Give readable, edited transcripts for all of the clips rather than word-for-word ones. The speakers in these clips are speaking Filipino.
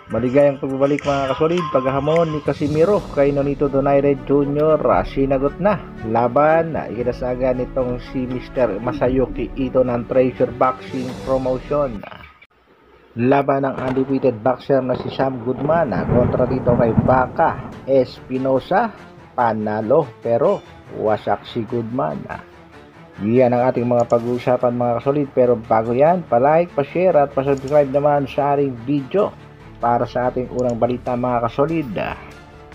Maligayang pagbabalik mga kasolid, paghahamon ni Casimiro kay Nonito Donaire Jr. Sinagot na laban na ikinasaga nitong si Mr. Masayuki Ito ng Treasure Boxing Promotion. Laban ng undefeated boxer na si Sam Goodman kontra dito kay Baka Espinosa. Panalo pero wasak si Goodman. Yan ang ating mga pag-uusapan mga kasolid, pero bago yan, pa-like, pa-share at pa-subscribe naman sa ating video para sa ating unang balita mga kasolid.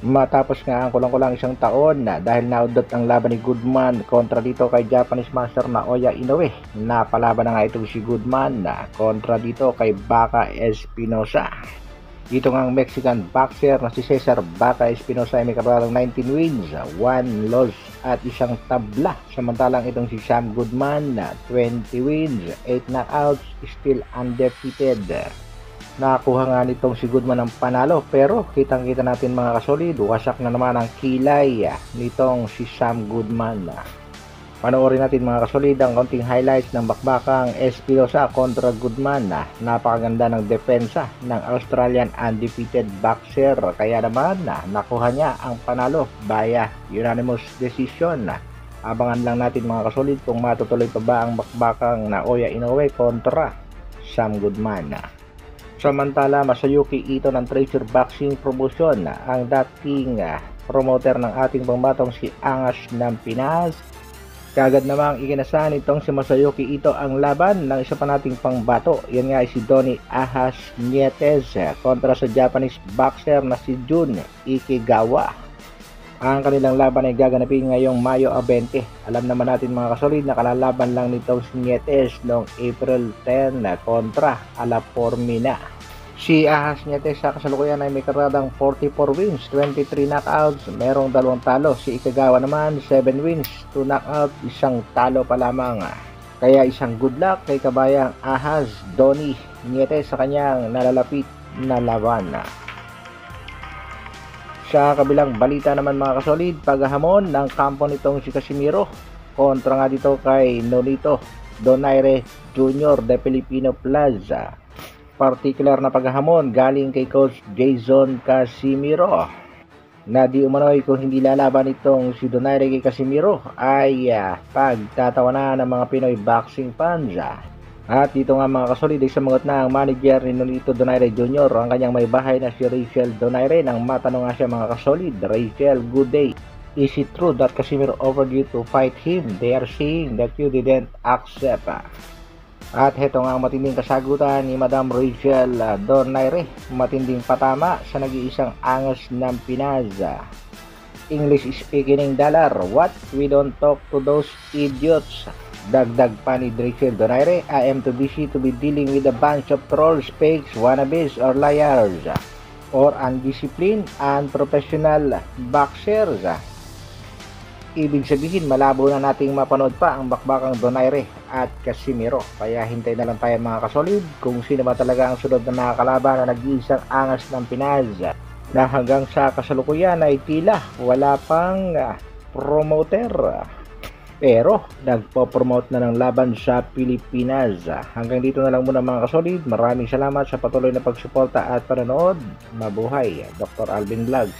Matapos nga ang kulang-kulang isang taon dahil naudot ang laban ni Goodman kontra dito kay Japanese Master Naoya Inoue. Napalaban na nga itong si Goodman kontra dito kay Baka Espinosa. Ito nga ang Mexican boxer na si Cesar Baka Espinosa ay may kapalang 19 wins, 1 loss at isang tabla. Samantalang itong si Sam Goodman 20 wins, 8 knockouts, still undefeated. Nakakuha nga nitong si Goodman ng panalo, pero kitang-kita natin mga kasolid, wasak na naman ang kilay nitong si Sam Goodman. Panoorin natin mga kasolid ang konting highlights ng bakbakang Espinosa kontra Goodman. Napakaganda ng depensa ng Australian undefeated boxer, kaya naman nakuha niya ang panalo via unanimous decision. Abangan lang natin mga kasolid kung matutuloy pa ba ang bakbakang Naoya Inoue kontra Sam Goodman. Samantala, Masayuki Ito ng Treasure Boxing Promotion, ang dating promoter ng ating pambatong si Angas ng Pinas, kagad namang ikinasahan itong si Masayuki Ito ang laban ng isa pa nating pangbato. Yan nga ay si Donnie Ahas Nietes kontra sa Japanese boxer na si Jun Ikigawa. Ang kanilang laban ay gaganapin ngayong Mayo 20. Alam naman natin mga kasolid na kalalaban lang nitong si Nietes noong April 10 kontra Ala Formina. Si Ahas Nietes sa kasalukuyan ay may karadang 44 wins, 23 knockouts, merong 2 talo. Si Ikagawa naman 7 wins, 2 knockouts, isang talo pa lamang. Kaya isang good luck kay kabayang Ahas Donnie Nietes sa kanyang nalalapit na laban. Sa kabilang balita naman mga kasolid, paghahamon ng kampo nitong si Casimiro kontra nga dito kay Nonito Donaire Jr. de Filipino Plaza. Particular na paghahamon galing kay Coach Jason Casimiro na di umano'y kung hindi lalaban itong si Donaire kay Casimiro ay pagtatawanan ng mga Pinoy boxing fans. At dito nga mga kasolid ay sumagot na ang manager ni Nonito Donaire Jr. ang kanyang may bahay na si Rachel Donaire nang matanong nga siya mga kasolid. Rachel, good day. Is it true that Casimiro offered you to fight him? They are saying that you didn't accept. At heto nga ang matinding kasagutan ni Madam Rachel Donaire. Matinding patama sa nag-iisang Angas ng Pinas. English speaking dollar. What? We don't talk to those idiots. Dagdag pa ni Rachel Donaire, I am too busy to be dealing with a bunch of trolls, fakes, wannabes, or liars, or undisciplined and professional boxers. Ibig sabihin, malabo na nating mapanood pa ang bakbakang Donaire at Casimiro. Kaya hintay na lang tayo mga kasolid kung sino ba talaga ang sunod na nakakalaban na nag-iisang Angas ng Pinas na hanggang sa kasalukuyan ay tila wala pang promoter. Pero nagpo-promote na ng laban sa Pilipinas. Hanggang dito na lang muna mga kasolid. Maraming salamat sa patuloy na pagsuporta at panonood. Mabuhay, Dr. Alvin Vlogs.